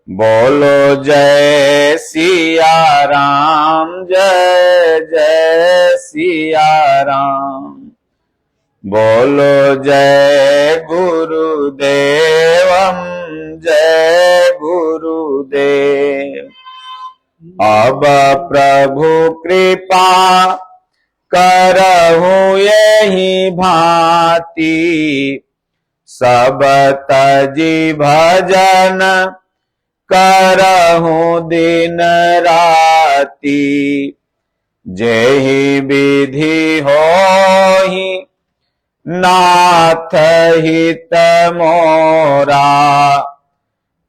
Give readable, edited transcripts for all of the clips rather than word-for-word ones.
बोलो जय सिया राम, जय जय सिया राम। बोलो जय गुरुदेवम, जय गुरुदेव। अब प्रभु कृपा करहु यही भांति, सब तजी भजन करहु दिन राति। जेहि विधि होहि नाथ हित मोरा,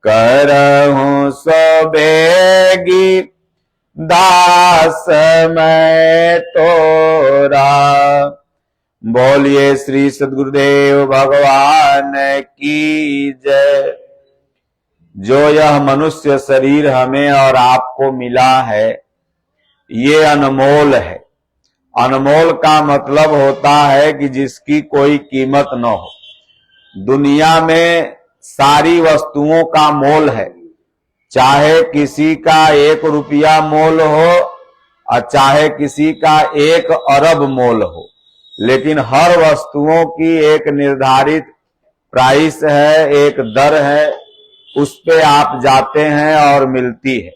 करहु सो बेगी दास मैं तोरा। बोलिए श्री सद्गुरुदेव भगवान की जय। जो यह मनुष्य शरीर हमें और आपको मिला है, ये अनमोल है। अनमोल का मतलब होता है कि जिसकी कोई कीमत न हो। दुनिया में सारी वस्तुओं का मोल है, चाहे किसी का 1 रुपया मोल हो और चाहे किसी का 1 अरब मोल हो, लेकिन हर वस्तुओं की एक निर्धारित प्राइस है, एक दर है, उस पे आप जाते हैं और मिलती है।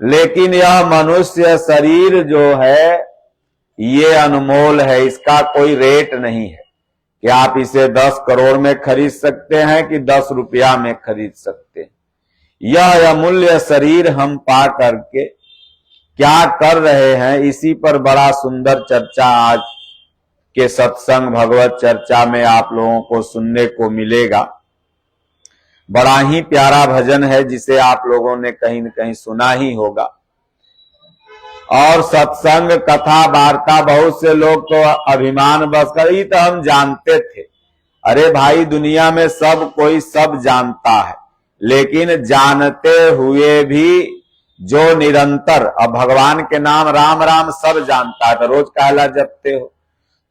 लेकिन यह मनुष्य शरीर जो है ये अनमोल है, इसका कोई रेट नहीं है कि आप इसे 10 करोड़ में खरीद सकते हैं कि 10 रुपया में खरीद सकते हैं। यह अमूल्य शरीर हम पा करके क्या कर रहे हैं, इसी पर बड़ा सुंदर चर्चा आज के सत्संग भगवत चर्चा में आप लोगों को सुनने को मिलेगा। बड़ा ही प्यारा भजन है जिसे आप लोगों ने कहीं न कहीं सुना ही होगा। और सत्संग कथा वार्ता बहुत से लोग तो अभिमान बस कर ही तो हम जानते थे। अरे भाई, दुनिया में सब कोई सब जानता है, लेकिन जानते हुए भी जो निरंतर, अब भगवान के नाम राम राम सब जानता है तो रोज काला जपते हो,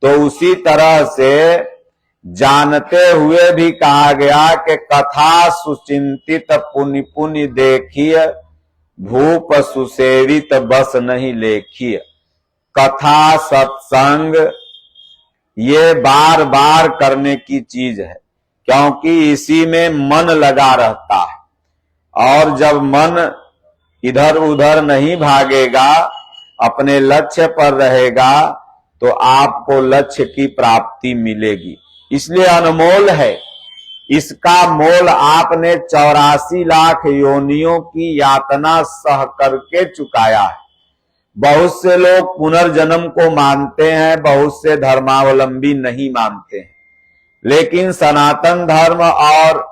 तो उसी तरह से जानते हुए भी कहा गया कि कथा सुचिंतित पुनि पुनि देखिए, भूप सुसेवित बस नहीं लेखिए। कथा सत्संग ये बार बार करने की चीज है, क्योंकि इसी में मन लगा रहता है। और जब मन इधर उधर नहीं भागेगा, अपने लक्ष्य पर रहेगा, तो आपको लक्ष्य की प्राप्ति मिलेगी। इसलिए अनमोल है। इसका मोल आपने 84 लाख योनियों की यातना सह करके चुकाया है। बहुत से लोग पुनर्जन्म को मानते हैं, बहुत से धर्मावलंबी नहीं मानते हैं, लेकिन सनातन धर्म और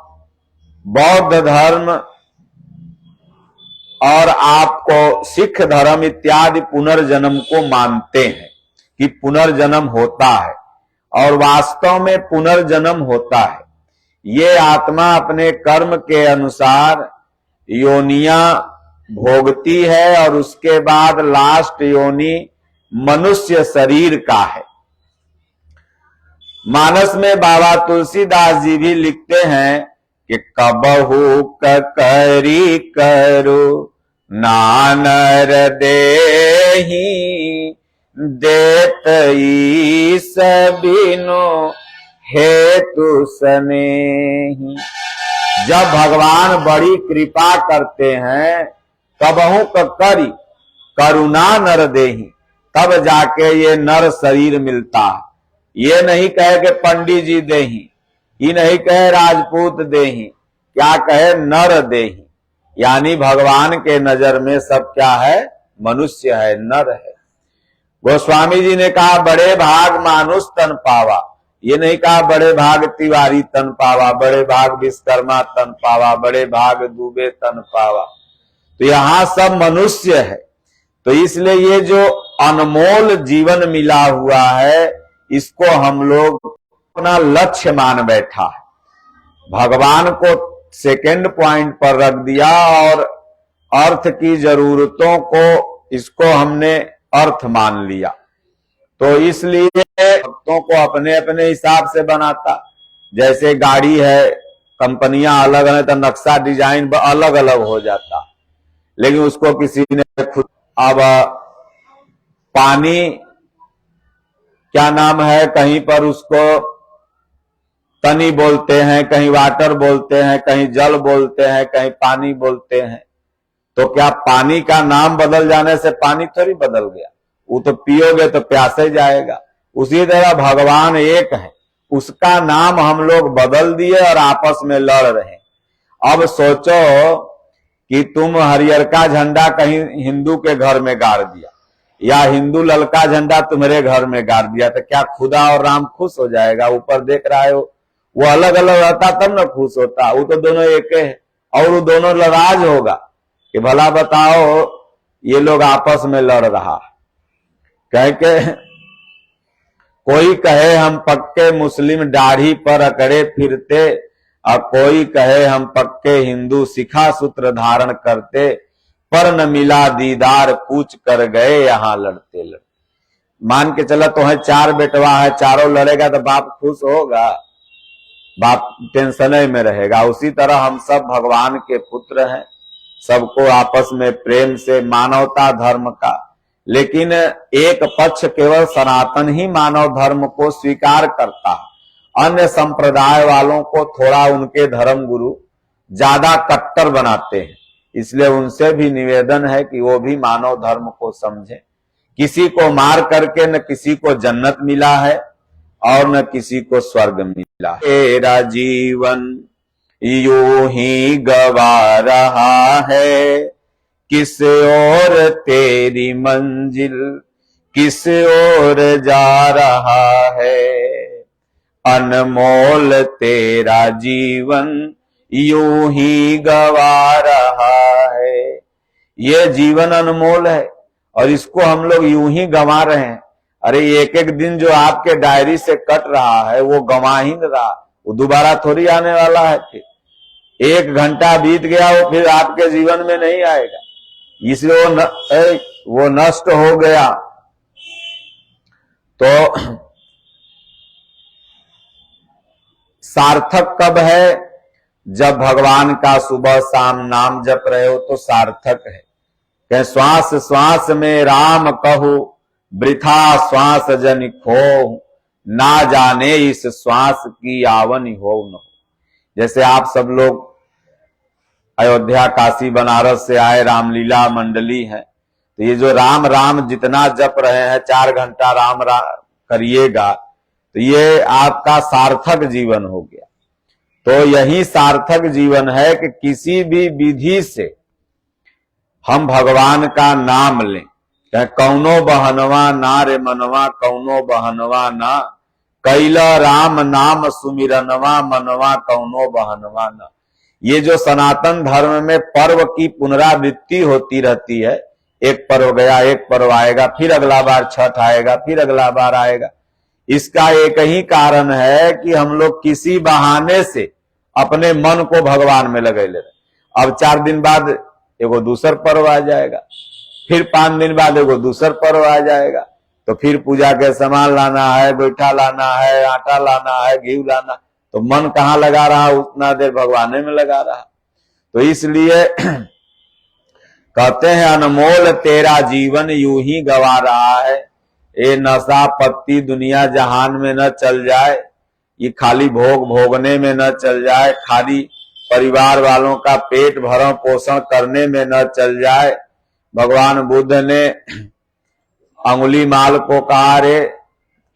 बौद्ध धर्म और आपको सिख धर्म इत्यादि पुनर्जन्म को मानते हैं कि पुनर्जन्म होता है, और वास्तव में पुनर्जन्म होता है। ये आत्मा अपने कर्म के अनुसार योनियां भोगती है और उसके बाद लास्ट योनि मनुष्य शरीर का है। मानस में बाबा तुलसीदास जी भी लिखते हैं कि कबहू करी करो नानर देही, देत ईस बिनु हेतु सनेही। जब भगवान बड़ी कृपा करते हैं, कबहू करी करुणा नर देही, तब जाके ये नर शरीर मिलता है। ये नहीं कहे कि पंडित जी देही, ये नहीं कहे राजपूत देही, क्या कहे नर देही। यानी भगवान के नजर में सब क्या है, मनुष्य है, नर है। गोस्वामी जी ने कहा बड़े भाग मानुष तन पावा, ये नहीं कहा बड़े भाग तिवारी तन पावा, बड़े भाग विश्वकर्मा तन पावा, बड़े भाग दुबे तन पावा। तो यहां सब मनुष्य है। तो इसलिए ये जो अनमोल जीवन मिला हुआ है, इसको हम लोग अपना लक्ष्य मान बैठा है। भगवान को सेकेंड पॉइंट पर रख दिया और अर्थ की जरूरतों को इसको हमने अर्थ मान लिया। तो इसलिए भक्तों को अपने अपने हिसाब से बनाता। जैसे गाड़ी है, कंपनियां अलग है तो नक्शा डिजाइन अलग अलग हो जाता, लेकिन उसको किसी ने खुद। अब पानी क्या नाम है, कहीं पर उसको तनी बोलते हैं, कहीं वाटर बोलते हैं, कहीं जल बोलते हैं, कहीं पानी बोलते हैं। तो क्या पानी का नाम बदल जाने से पानी थोड़ी बदल गया, वो तो पियोगे तो प्यासे जाएगा। उसी तरह भगवान एक है, उसका नाम हम लोग बदल दिए और आपस में लड़ रहे हैं। अब सोचो कि तुम हरियर का झंडा कहीं हिंदू के घर में गाड़ दिया, या हिंदू ललका झंडा तुम्हारे घर में गाड़ दिया, तो क्या खुदा और राम खुश हो जाएगा? ऊपर देख रहा है वो अलग अलग रहता तब न खुश होता, वो तो दोनों एक है। और वो दोनों नाराज होगा कि भला बताओ ये लोग आपस में लड़ रहा। कह के कोई कहे हम पक्के मुस्लिम दाढ़ी पर अकड़े फिरते, और कोई कहे हम पक्के हिंदू शिखा सूत्र धारण करते, पर न मिला दीदार पूछ कर गए यहाँ लड़ते लड़ते। मान के चला तो है 4 बेटवा है, चारों लड़ेगा तो बाप खुश होगा? बाप टेंशन में रहेगा। उसी तरह हम सब भगवान के पुत्र हैं, सबको आपस में प्रेम से मानवता धर्म का, लेकिन एक पक्ष केवल सनातन ही मानव धर्म को स्वीकार करता है। अन्य संप्रदाय वालों को थोड़ा उनके धर्म गुरु ज्यादा कट्टर बनाते हैं, इसलिए उनसे भी निवेदन है कि वो भी मानव धर्म को समझें। किसी को मार करके न किसी को जन्नत मिला है और न किसी को स्वर्ग मिला। तेरा जीवन यूं ही गवा रहा है, किस ओर तेरी मंजिल किस ओर जा रहा है। अनमोल तेरा जीवन यूं ही गवा रहा है। ये जीवन अनमोल है और इसको हम लोग यूं ही गंवा रहे हैं। अरे एक एक दिन जो आपके डायरी से कट रहा है वो गंवा ही नहीं रहा, वो दोबारा थोड़ी आने वाला है। फिर 1 घंटा बीत गया वो फिर आपके जीवन में नहीं आएगा, इसलिए वो नष्ट हो गया। तो सार्थक कब है? जब भगवान का सुबह शाम नाम जप रहे हो तो सार्थक है। कह श्वास श्वास में राम कहो, वृथा श्वास जन खो, ना जाने इस श्वास की आवन हो न हो। जैसे आप सब लोग अयोध्या काशी बनारस से आए, रामलीला मंडली है, तो ये जो राम राम जितना जप रहे हैं, 4 घंटा राम राम करिएगा तो ये आपका सार्थक जीवन हो गया। तो यही सार्थक जीवन है कि किसी भी विधि से हम भगवान का नाम लें। कौनो बहनवा ना रे मनवा, कौनो बहनवा ना, कैला राम नाम सुमिरनवा मनवा, कौनो बहनवा ना। ये जो सनातन धर्म में पर्व की पुनरावृत्ति होती रहती है, एक पर्व गया, एक पर्व आएगा, फिर अगला बार छठ आएगा, फिर अगला बार आएगा। इसका एक ही कारण है कि हम लोग किसी बहाने से अपने मन को भगवान में लगे ले रहे। अब 4 दिन बाद एगो दूसर पर्व आ जाएगा, फिर 5 दिन बाद एगो दूसर पर्व आ जाएगा, तो फिर पूजा के सामान लाना है, गोईठा लाना है, आटा लाना है, घी लाना, तो मन कहाँ लगा रहा? उतना देर भगवान में लगा रहा। तो इसलिए कहते हैं अनमोल तेरा जीवन यूं ही गवा रहा है। ये नशा पत्ती दुनिया जहान में न चल जाए, ये खाली भोग भोगने में न चल जाए, खाली परिवार वालों का पेट भरण पोषण करने में न चल जाए। भगवान बुद्ध ने अंगुली माल को कहा, रे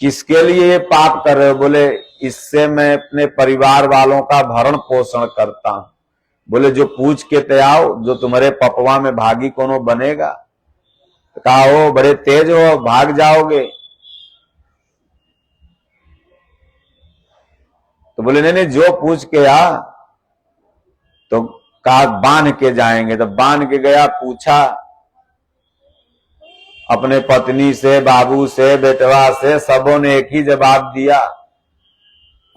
किसके लिए ये पाप कर रहे हो? बोले इससे मैं अपने परिवार वालों का भरण पोषण करता हूं। बोले जो पूछ के ते आओ, जो तुम्हारे पपवा में भागी कोनो बनेगा। तो कहा हो बड़े तेज हो, भाग जाओगे। तो बोले नहीं नहीं, जो पूछ के आ। तो कहा बांध के जाएंगे। तो बांध के गया, पूछा अपने पत्नी से, बाबू से, बेटवा से, सबों ने एक ही जवाब दिया,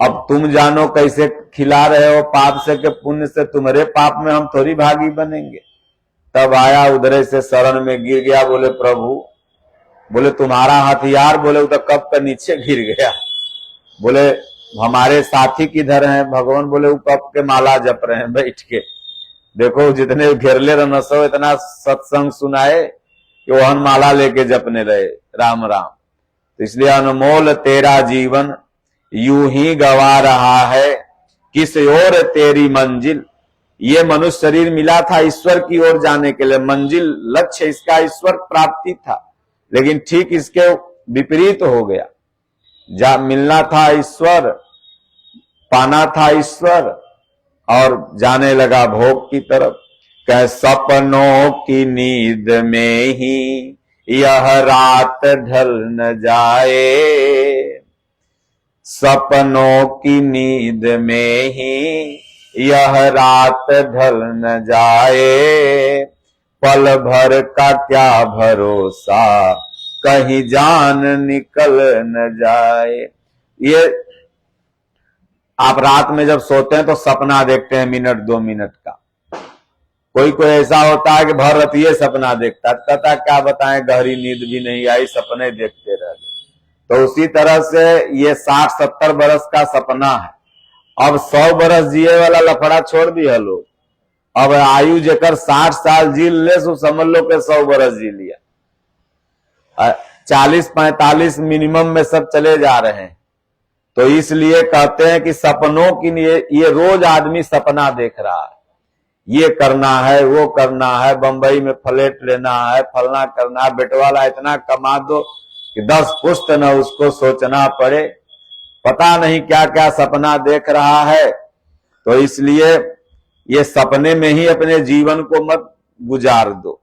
अब तुम जानो कैसे खिला रहे हो पाप से के पुण्य से, तुम्हारे पाप में हम थोड़ी भागी बनेंगे। तब आया उधर से शरण में गिर गया। बोले प्रभु, बोले तुम्हारा हथियार, बोले तो कब का नीचे गिर गया। बोले हमारे साथी किधर हैं? भगवान बोले वो कब के माला जप रहे हैं बैठ के। देखो जितने घेरले रनसो इतना सत्संग सुनाए कि वहन माला लेके जपने रहे राम राम। तो इसलिए अनमोल तेरा जीवन यूं ही गवा रहा है, किस ओर तेरी मंजिल। ये मनुष्य शरीर मिला था ईश्वर की ओर जाने के लिए, मंजिल लक्ष्य इसका ईश्वर प्राप्ति था, लेकिन ठीक इसके विपरीत हो गया। जा मिलना था ईश्वर, पाना था ईश्वर, और जाने लगा भोग की तरफ। कह सपनों की नींद में ही यह रात ढल न जाए, सपनों की नींद में ही यह रात ढल न जाए, पल भर का क्या भरोसा कहीं जान निकल न जाए। ये आप रात में जब सोते हैं तो सपना देखते हैं मिनट 2 मिनट का। कोई कोई ऐसा होता है कि भर रात ये सपना देखता है, कहता क्या बताएं गहरी नींद भी नहीं आई, सपने देखते रह गए। तो उसी तरह से ये 60-70 बरस का सपना है। अब 100 बरस जिए वाला लफड़ा छोड़ दिया लोग। अब आयु जेकर 60 साल जी ले सो समझ लो कि 100 बरस जी लिया। 40-45 मिनिमम में सब चले जा रहे हैं। तो इसलिए कहते हैं कि सपनों की ये रोज आदमी सपना देख रहा है, ये करना है, वो करना है, बंबई में फ्लैट लेना है, फलना करना है, बेटवाला इतना कमा दो कि 10 पुश्त न उसको सोचना पड़े। पता नहीं क्या क्या सपना देख रहा है। तो इसलिए ये सपने में ही अपने जीवन को मत गुजार दो।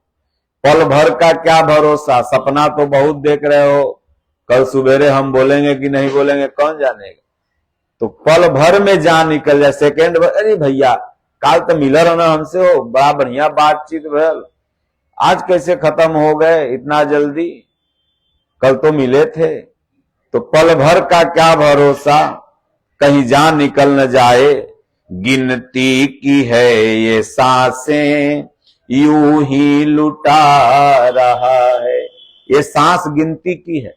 पल भर का क्या भरोसा, सपना तो बहुत देख रहे हो, कल सुबेरे हम बोलेंगे कि नहीं बोलेंगे कौन जानेगा। तो पल भर में जान निकल जाए, सेकेंड भर, अरे भैया काल तो मिलर हो ना हमसे, हो बड़ा बढ़िया बातचीत भल, आज कैसे खत्म हो गए इतना जल्दी, कल तो मिले थे। तो पल भर का क्या भरोसा कहीं जान निकल न जाए, गिनती की है ये सांसें यूं ही लुटा रहा है। ये सांस गिनती की है।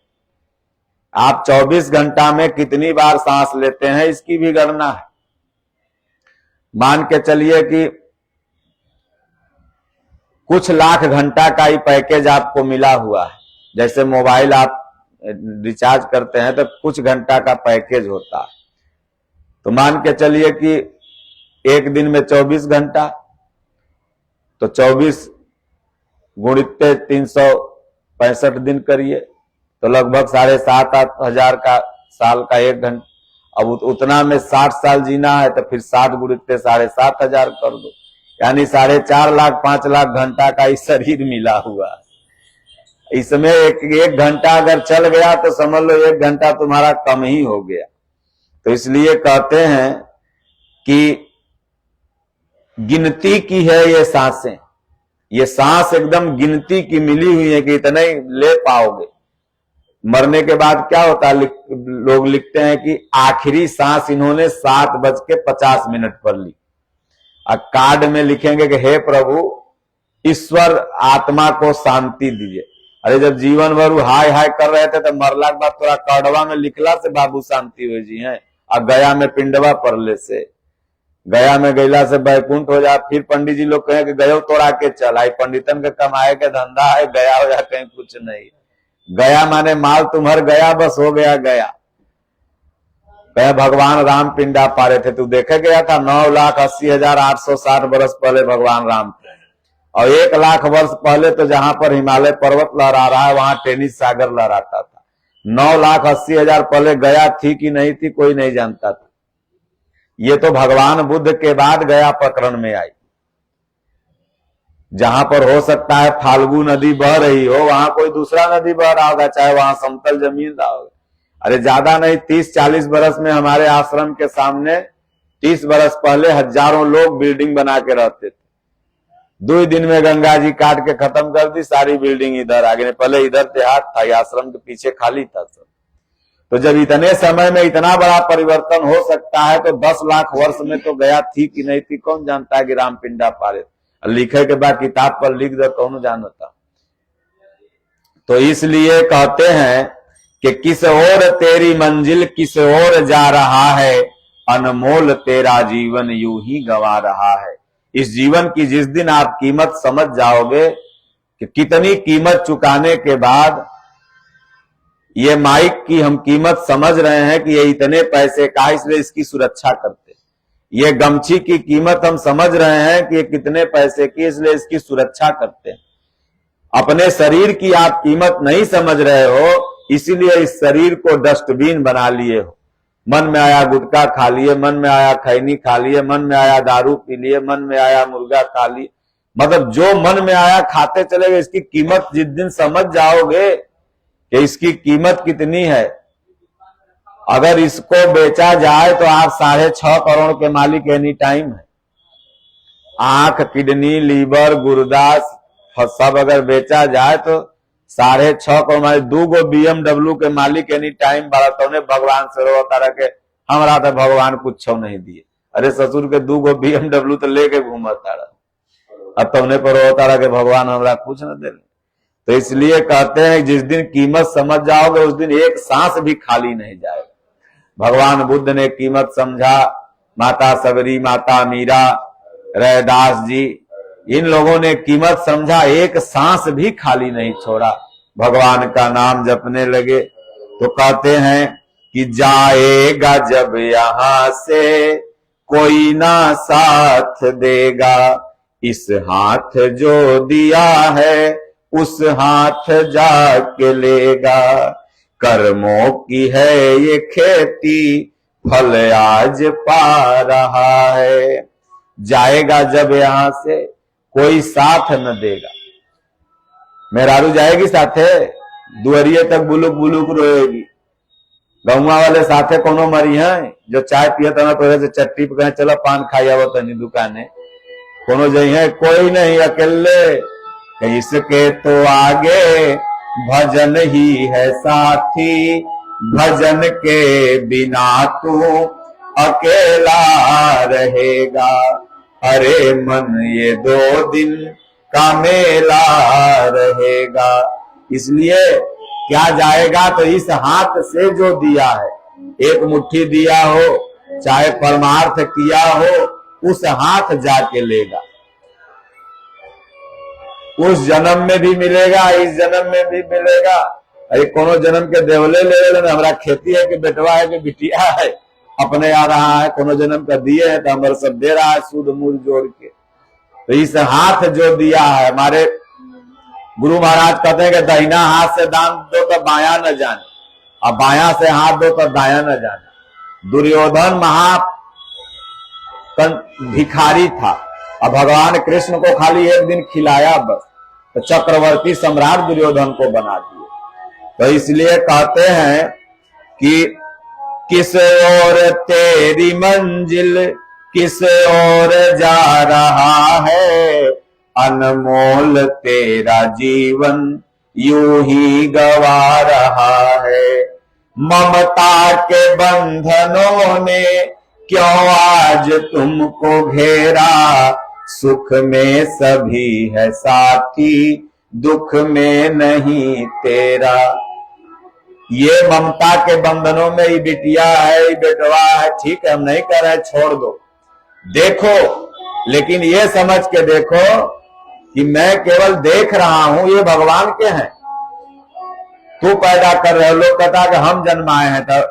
आप 24 घंटा में कितनी बार सांस लेते हैं इसकी भी गणना है। मान के चलिए कि कुछ लाख घंटा का ही पैकेज आपको मिला हुआ है। जैसे मोबाइल आप रिचार्ज करते हैं तो कुछ घंटा का पैकेज होता है। तो मान के चलिए कि एक दिन में 24 घंटा, तो 24 गुणित 365 दिन करिए तो लगभग 7,500 हजार का साल का 1 घंटा। अब उतना में 60 साल जीना है तो फिर 60 गुणित 7,500 कर दो, यानी 4.5 लाख 5 लाख घंटा का इस शरीर मिला हुआ है। इसमें एक घंटा अगर चल गया तो समझ लो 1 घंटा तुम्हारा कम ही हो गया। तो इसलिए कहते हैं कि गिनती की है ये सांसें, ये सांस एकदम गिनती की मिली हुई है कि इतने ही ले पाओगे। मरने के बाद क्या होता है, लोग लिखते हैं कि आखिरी सांस इन्होंने 7:50 पर ली। और कार्ड में लिखेंगे कि हे प्रभु ईश्वर आत्मा को शांति दीजिए। अरे जब जीवन भर हाय हाय कर रहे थे तो मरला के बाद थोड़ा कार्डवा में लिखला से बाबू शांति हो जी है। और गया में पिंडवा पड़ले से, गया में गैला से बैकुंठ हो जा। फिर पंडित जी लोग कहे कि गयो तोड़ा के चल, आई पंडितन के कमाए के धंधा है, गया हो जा कहीं कुछ नहीं। गया माने माल तुम्हार गया, बस हो गया गया। कहे भगवान राम पिंडा पारे थे, तू देखे गया था 9,80,860 बरस पहले भगवान राम थे। और 1 लाख वर्ष पहले तो जहां पर हिमालय पर्वत लहरा रहा है वहां टेनिस सागर लहराता था। 9,80,000 पहले गया थी कि नहीं थी कोई नहीं जानता था। ये तो भगवान बुद्ध के बाद गया प्रकरण में आई। जहां पर हो सकता है फाल्गु नदी बह रही हो वहां कोई दूसरा नदी बह रहा होगा, चाहे वहां समतल जमीन रहा होगा। अरे ज्यादा नहीं 30-40 बरस में हमारे आश्रम के सामने 30 बरस पहले हजारों लोग बिल्डिंग बना के रहते थे। 2 दिन में गंगा जी काट के खत्म कर दी, सारी बिल्डिंग इधर आ गई। पहले इधर देहात था, आश्रम के पीछे खाली था सब। तो जब इतने समय में इतना बड़ा परिवर्तन हो सकता है तो 10 लाख वर्ष में तो गया थी कि नहीं थी कौन जानता है कि राम पिंडा पारे। लिखे के बाद किताब पर लिख दो कौन जानता। तो इसलिए कहते हैं कि किस ओर तेरी मंजिल किस ओर जा रहा है, अनमोल तेरा जीवन यूं ही गवा रहा है। इस जीवन की जिस दिन आप कीमत समझ जाओगे कि कितनी कीमत चुकाने के बाद ये माइक की हम कीमत समझ रहे हैं कि ये इतने पैसे का, इसलिए इसकी सुरक्षा करते। ये गमछी की कीमत हम समझ रहे हैं कि ये कितने पैसे की, इसलिए इसकी सुरक्षा करते हैं। अपने शरीर की आप कीमत नहीं समझ रहे हो, इसीलिए इस शरीर को डस्टबिन बना लिए हो। मन में आया गुटखा खा लिए, मन में आया खैनी खा लिए, मन में आया दारू पी लिए, मन में आया मुर्गा खा लिए, मतलब जो मन में आया खाते चले गए। इसकी कीमत जिस दिन समझ जाओगे कि इसकी कीमत कितनी है, अगर इसको बेचा जाए तो आप 6.5 करोड़ के मालिक एनी टाइम है। आंख, किडनी, लीवर, गुर्दा सब अगर बेचा जाए तो 6.5 करोड़ मालिक, 2 गो BMW के मालिक एनी टाइम बड़ा तो भगवान से रो तारा के हमारा तो भगवान कुछ नहीं दिए। अरे ससुर के 2 गो BMW तो लेके घूमा तारा, अब तोने पर रो तारा के भगवान हमारा कुछ न दे। तो इसलिए कहते हैं जिस दिन कीमत समझ जाओगे उस दिन एक सांस भी खाली नहीं जाएगा। भगवान बुद्ध ने कीमत समझा, माता सबरी, माता मीरा, रैदास जी, इन लोगों ने कीमत समझा, एक सांस भी खाली नहीं छोड़ा, भगवान का नाम जपने लगे। तो कहते हैं कि जाएगा जब यहां से कोई ना साथ देगा, इस हाथ जो दिया है उस हाथ जाके लेगा, कर्मों की है ये खेती फल आज पा रहा है। जाएगा जब यहां से कोई साथ न देगा। मेहरारू जाएगी साथे, दुअरिये तक बुलुक बुलुक रोएगी। गौवा वाले साथे कोनो मरी है जो चाय पियत ना तो से चट्टी पे कहे चलो पान खाइया वो तनी दुकाने, कोनो जई है कोई नहीं, अकेले। इसके तो आगे भजन ही है साथी, भजन के बिना तू अकेला रहेगा। अरे मन ये 2 दिन का मेला रहेगा। इसलिए क्या जाएगा तो इस हाथ से जो दिया है, एक मुट्ठी दिया हो चाहे परमार्थ किया हो, उस हाथ जाके लेगा। उस जन्म में भी मिलेगा, इस जन्म में भी मिलेगा। अरे कोनो जन्म के देवले ले लेना, हमारा खेती है कि बेटवा है कि बिटिया है, अपने आ रहा है। कोनो जन्म का दिए है तो हमारे सब दे रहा है सूद मूल जोड़ के। तो इस हाथ जो दिया है, हमारे गुरु महाराज कहते हैं कि दाहिना हाथ से दान दो तो बायां न जाने, और बायां से हाथ दो तो दायां न जाने। दुर्योधन महा भिखारी था, अब भगवान कृष्ण को खाली एक दिन खिलाया बस, तो चक्रवर्ती सम्राट दुर्योधन को बना दिए। तो इसलिए कहते हैं कि किस ओर तेरी मंजिल किस ओर जा रहा है, अनमोल तेरा जीवन यूं ही गवा रहा है। ममता के बंधनों ने क्यों आज तुमको घेरा, सुख में सभी है साथी दुख में नहीं तेरा। ये ममता के बंधनों में ये बिटिया है, ये बेटवा है, ठीक है हम नहीं कर रहे, छोड़ दो। देखो, लेकिन ये समझ के देखो कि मैं केवल देख रहा हूं, ये भगवान के हैं। तू पैदा कर रहे हो, लोग कहता कि हम जन्माए हैं, तो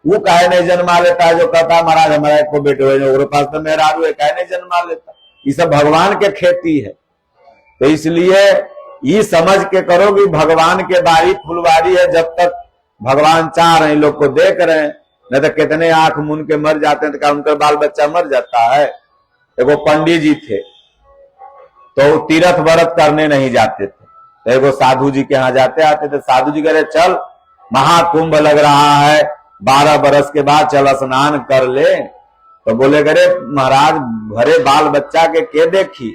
वो काहे नहीं जन्मा लेता है जो कहता महाराज हमारा एक बेटे हो पास तो मेरा आदमी काहे नहीं जन्मा लेता। ये सब भगवान के खेती है। तो इसलिए ये समझ के करो कि भगवान के बारी फुलवारी है, जब तक भगवान चाह रहे हैं लोग को देख रहे हैं, नहीं तो कितने आंख मुन के मर जाते हैं, तो क्या उनका बाल बच्चा मर जाता है। एगो पंडित जी थे तो तीर्थ व्रत करने नहीं जाते थे, तो एगो साधु जी के यहाँ जाते आते थे। साधु जी कह रहे चल महाकुंभ लग रहा है, 12 बरस के बाद चल स्नान कर ले। तो बोले करे महाराज भरे बाल बच्चा के देखी,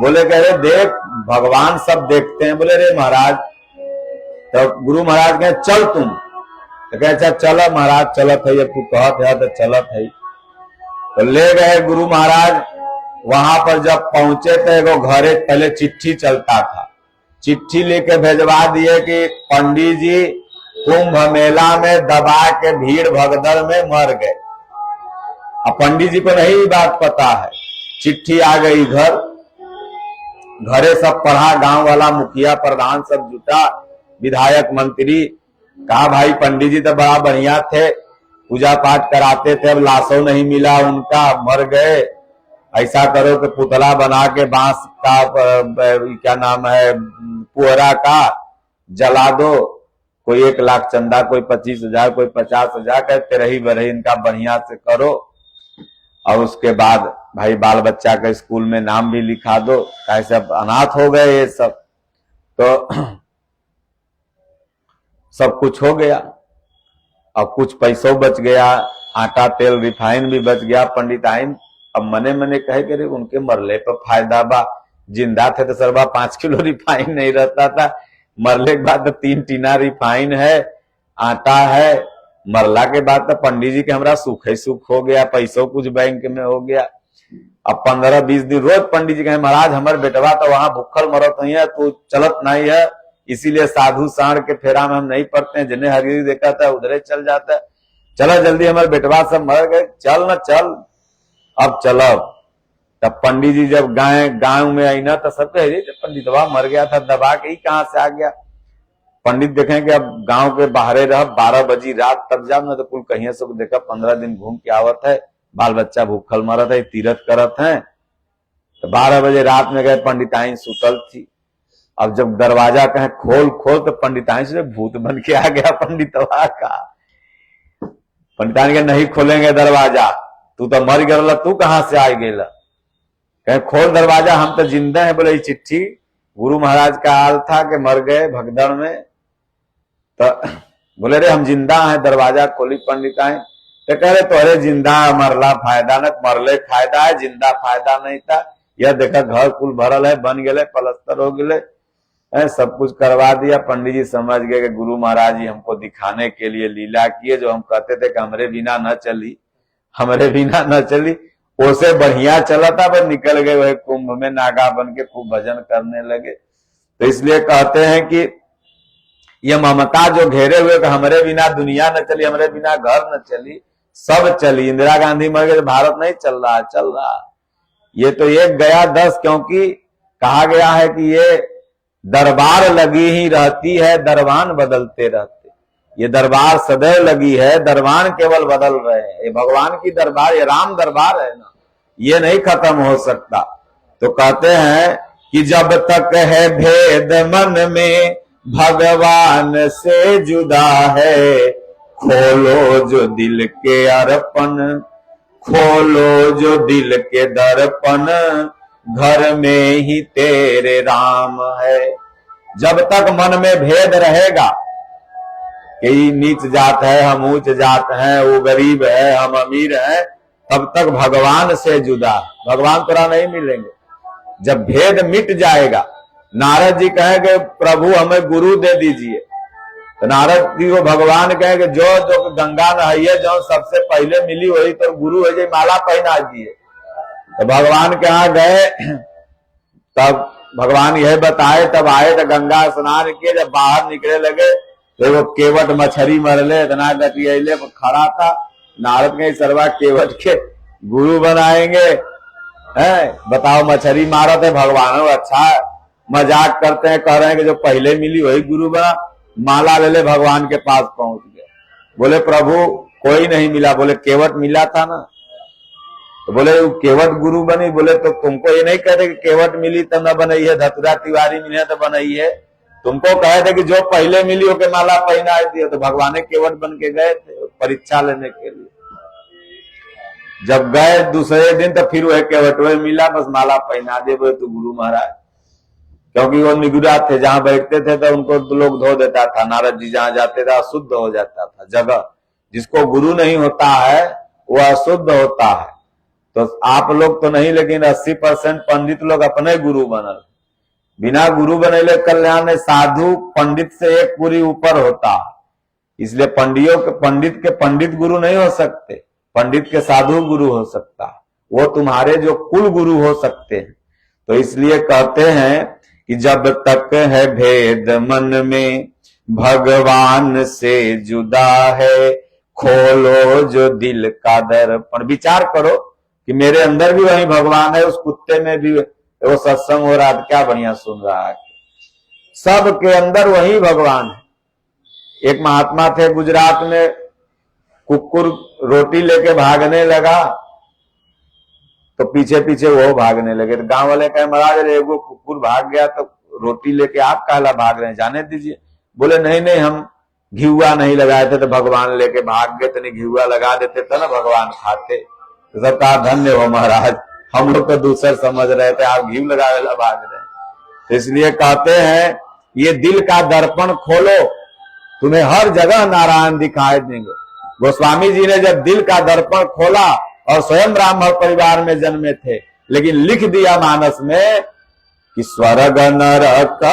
बोले करे देख भगवान सब देखते हैं। बोले रे महाराज, तो गुरु महाराज कहे चल तुम, तो कहे अच्छा चलो महाराज चलत है, तू कहत है तो चलत है। तो ले गए गुरु महाराज। वहां पर जब पहुंचे तो एगो घरे पहले चिट्ठी चलता था, चिट्ठी लेके भेजवा दिए कि पंडित जी कुंभ मेला में दबा के भीड़ भगदड़ में मर गए। अब पंडित जी को नहीं बात पता है, चिट्ठी आ गई घरे सब पढ़ा, गांव वाला मुखिया प्रधान सब जुटा, विधायक मंत्री, कहा भाई पंडित जी तो बड़ा बढ़िया थे, पूजा पाठ कराते थे, अब लाशों नहीं मिला उनका, मर गए, ऐसा करो कि पुतला बना के बांस का क्या नाम है पुअरा का जला दो, कोई 1 लाख चंदा, कोई 25,000, कोई 50,000, कहते रही बरही इनका बढ़िया से करो, और उसके बाद भाई बाल बच्चा के स्कूल में नाम भी लिखा दो, कैसे अब अनाथ हो गए ये सब। तो सब कुछ हो गया, अब कुछ पैसों बच गया, आटा तेल रिफाइन भी बच गया। पंडिताइन अब मने मने कहे कि उनके मरले पर फायदा बा, जिंदा थे तो सरबा 5 किलो रिफाइन नहीं रहता था, मरले के बाद तो 3 टीना रिफाइन है, आटा है, मरला के बाद तो पंडित जी के हमरा सुख ही सुख हो गया, पैसों कुछ बैंक में हो गया। अब 15-20 दिन रोज पंडित जी कहे महाराज हमारे बेटवा तो वहां भूखल मरत नहीं है, तो चलत नहीं है, इसीलिए साधु साढ़ के फेरा में हम नहीं पड़ते हैं, जिन्हें हरी देखा था उधरे चल जाता है, चलो जल्दी हमारे बेटवा सब मर गए, चल न चल अब चलो। तब पंडित जी जब गांव में आई ना तो सब कहे पंडितवा मर गया था, दबा के ही कहां से आ गया। पंडित देखें कि अब गांव के बाहरे रह, 12 बजी रात तब जाओ ना तो कुल कहीं से देखा 15 दिन घूम के आवत है, बाल बच्चा भूखल मरत है, तीरथ करत है। तो 12 बजे रात में गए, पंडिताइन सुतल थी। अब जब दरवाजा कहे खोल खोल तो पंडिताइन से भूत बन के आ गया पंडितवा का। पंडिताइन के नहीं खोलेंगे दरवाजा, तू तो मर गया, तू कहां से आ गेला, कहे खोल दरवाजा, हम तो जिंदा है। बोले चिट्ठी गुरु महाराज का हाल था कि मर गए भगदड़ में, तो बोले रे हम जिंदा हैं, दरवाजा खोली पंडिताइन। तो कह रहे तोरे जिंदा मरला फायदा न, मरले फायदा है, जिंदा फायदा नहीं था। यह देखा घर कुल भरल है, बन गए, पलस्तर हो गए, सब कुछ करवा दिया। पंडित जी समझ गए कि गुरु महाराज जी हमको दिखाने के लिए लीला किए, जो हम कहते थे कि हमरे बिना न चली, हमरे बिना न चली, उसे बढ़िया चला था, पर निकल गए वही कुंभ में नागा बन के खूब भजन करने लगे। तो इसलिए कहते हैं कि ये ममता जो घेरे हुए कि हमरे बिना दुनिया न चली, हमरे बिना घर न चली, सब चली। इंदिरा गांधी मर गए, भारत नहीं चल रहा, चल रहा। ये तो 1 गया 10, क्योंकि कहा गया है कि ये दरबार लगी ही रहती है, दरबान बदलते रहते। ये दरबार सदैव लगी है, दरबान केवल बदल रहे हैं। ये भगवान की दरबार, ये राम दरबार है ना, ये नहीं खत्म हो सकता। तो कहते हैं कि जब तक है भेद मन में भगवान से जुदा है, खोलो जो दिल के अर्पण, खोलो जो दिल के दर्पण, घर में ही तेरे राम है। जब तक मन में भेद रहेगा कि नीच जात है, हम ऊंच जात हैं, वो गरीब है, हम अमीर हैं, तब तक भगवान से जुदा, भगवान तोरा नहीं मिलेंगे। जब भेद मिट जाएगा, नारद जी कहेंगे प्रभु हमें गुरु दे दीजिए, तो नारद जी को भगवान कहेंगे जो जो गंगा नहाइए, जो सबसे पहले मिली वही तो गुरु है, जो माला पहना दिए। तो भगवान के यहाँ गए, तब भगवान यह बताए, तब आए तो गंगा स्नान किए, जब बाहर निकले लगे तो वो केवट मछली मरले, इतना गतियले खड़ा था। नारद के सरवा केवट के गुरु बनाएंगे, हैं बताओ, मछली मारत है, भगवान अच्छा मजाक करते हैं, कह रहे हैं कि जो पहले मिली वही गुरु बना। माला ले ले, भगवान के पास पहुंच गए, बोले प्रभु कोई नहीं मिला, बोले केवट मिला था ना। तो बोले केवट गुरु बनी, बोले तो तुमको ये नहीं कहते कि केवट मिली तब न बनाई है, धतुरा तिवारी मिले तो बनाई है, तुमको कहे थे कि जो पहले मिली होके माला पहना दिए। तो भगवान केवट बन के गए थे परीक्षा लेने के लिए। जब गए दूसरे दिन तो फिर वह केवट वह मिला, बस माला पहना दे, बोले तो गुरु महाराज, क्योंकि वो निगुरा थे, जहां बैठते थे तो उनको लोग धो देता था, नारद जी जहां जाते थे अशुद्ध हो जाता था जगह। जिसको गुरु नहीं होता है वो अशुद्ध होता है। तो आप लोग तो नहीं, लेकिन 80% पंडित लोग अपने गुरु बनल, बिना गुरु बनेले कल्याण में। साधु पंडित से एक पूरी ऊपर होता है, इसलिए पंडित के पंडित गुरु नहीं हो सकते, पंडित के साधु गुरु हो सकता है, वो तुम्हारे जो कुल गुरु हो सकते हैं। तो इसलिए कहते हैं कि जब तक है भेद मन में भगवान से जुदा है, खोलो जो दिल का दर्पण। विचार करो कि मेरे अंदर भी वही भगवान है, उस कुत्ते में भी वो सत्संग हो रहा है, क्या बढ़िया सुन रहा है। सबके अंदर वही भगवान है। एक महात्मा थे गुजरात में, कुकुर रोटी लेके भागने लगा तो पीछे पीछे वो भागने लगे। तो गांव वाले कहे महाराज एगो कुकुर भाग गया तो रोटी लेके आप काला भाग रहे हैं, जाने दीजिए। बोले नहीं नहीं, हम घिउआ नहीं लगाए थे तो भगवान लेके भाग गए, तो नहीं घिउआ लगा देते तो ना भगवान खाते। तो सब कहा धन्य हो महाराज, हम लोग तो दूसर समझ रहे थे, आप घी लगावे ला भाग रहे हैं। तो इसलिए कहते हैं ये दिल का दर्पण खोलो, तुम्हें हर जगह नारायण दिखाई देंगे। गोस्वामी जी ने जब दिल का दर्पण खोला और स्वयं ब्राह्मण परिवार में जन्मे थे, लेकिन लिख दिया मानस में कि स्वर्ग नरक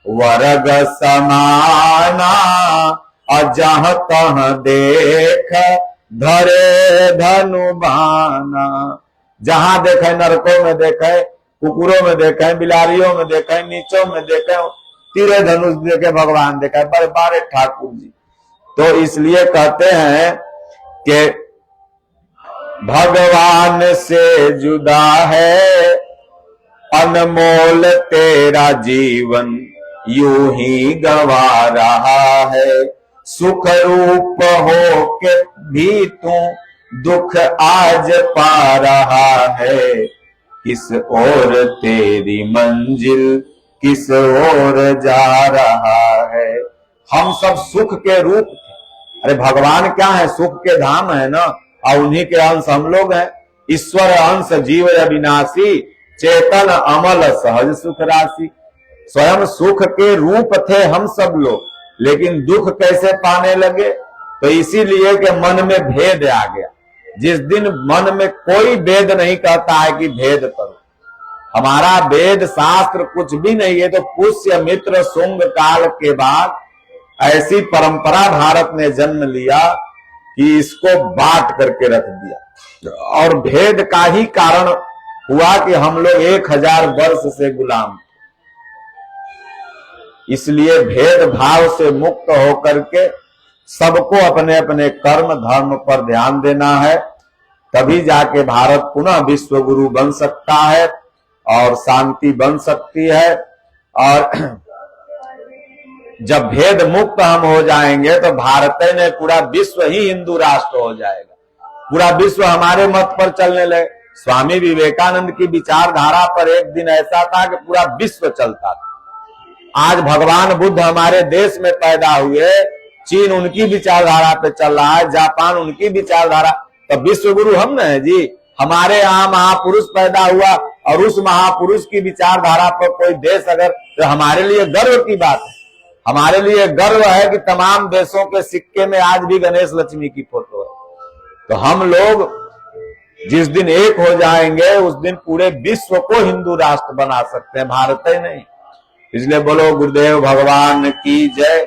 वर्ग समाना, अजह तह देख धरे धनु बाना। जहां देखे नरकों में देखे, कुकुरों में देखे, बिलारियों में देखे, नीचों में देखे, तीरे धनुष देखे भगवान देखे, बड़े बारे ठाकुर जी। तो इसलिए कहते हैं कि भगवान से जुदा है, अनमोल तेरा जीवन यूं ही गवा रहा है। सुख रूप हो के भी तू दुख आज पा रहा है, किस ओर तेरी मंजिल किस ओर जा रहा है। हम सब सुख के रूप थे, अरे भगवान क्या है, सुख के धाम है ना, और उन्हीं के अंश हम लोग हैं। ईश्वर अंश जीव अविनाशी, चेतन अमल सहज सुख राशि। स्वयं सुख के रूप थे हम सब लोग, लेकिन दुख कैसे पाने लगे, तो इसीलिए कि मन में भेद आ गया। जिस दिन मन में कोई भेद नहीं कहता है कि भेद करो, हमारा वेद शास्त्र कुछ भी नहीं है, तो पुष्य मित्र शुंग काल के बाद ऐसी परंपरा भारत ने जन्म लिया कि इसको बांट करके रख दिया। और भेद का ही कारण हुआ कि हम लोग 1000 वर्ष से गुलाम। इसलिए भेदभाव से मुक्त होकर के सबको अपने अपने कर्म धर्म पर ध्यान देना है, तभी जाके भारत पुनः विश्व गुरु बन सकता है और शांति बन सकती है। और जब भेद मुक्त हम हो जाएंगे तो भारत ने पूरा विश्व ही हिंदू राष्ट्र हो जाएगा, पूरा विश्व हमारे मत पर चलने लगे। स्वामी विवेकानंद की विचारधारा पर एक दिन ऐसा था कि पूरा विश्व चलता था। आज भगवान बुद्ध हमारे देश में पैदा हुए, चीन उनकी विचारधारा पे चल रहा है, जापान उनकी विचारधारा, तो विश्व गुरु हम न है जी। हमारे यहाँ महापुरुष पैदा हुआ और उस महापुरुष की विचारधारा पर कोई देश अगर, तो हमारे लिए गर्व की बात है। हमारे लिए गर्व है कि तमाम देशों के सिक्के में आज भी गणेश लक्ष्मी की फोटो है। तो हम लोग जिस दिन एक हो जाएंगे उस दिन पूरे विश्व को हिंदू राष्ट्र बना सकते हैं, भारत ही नहीं। इसलिए बोलो गुरुदेव भगवान की जय।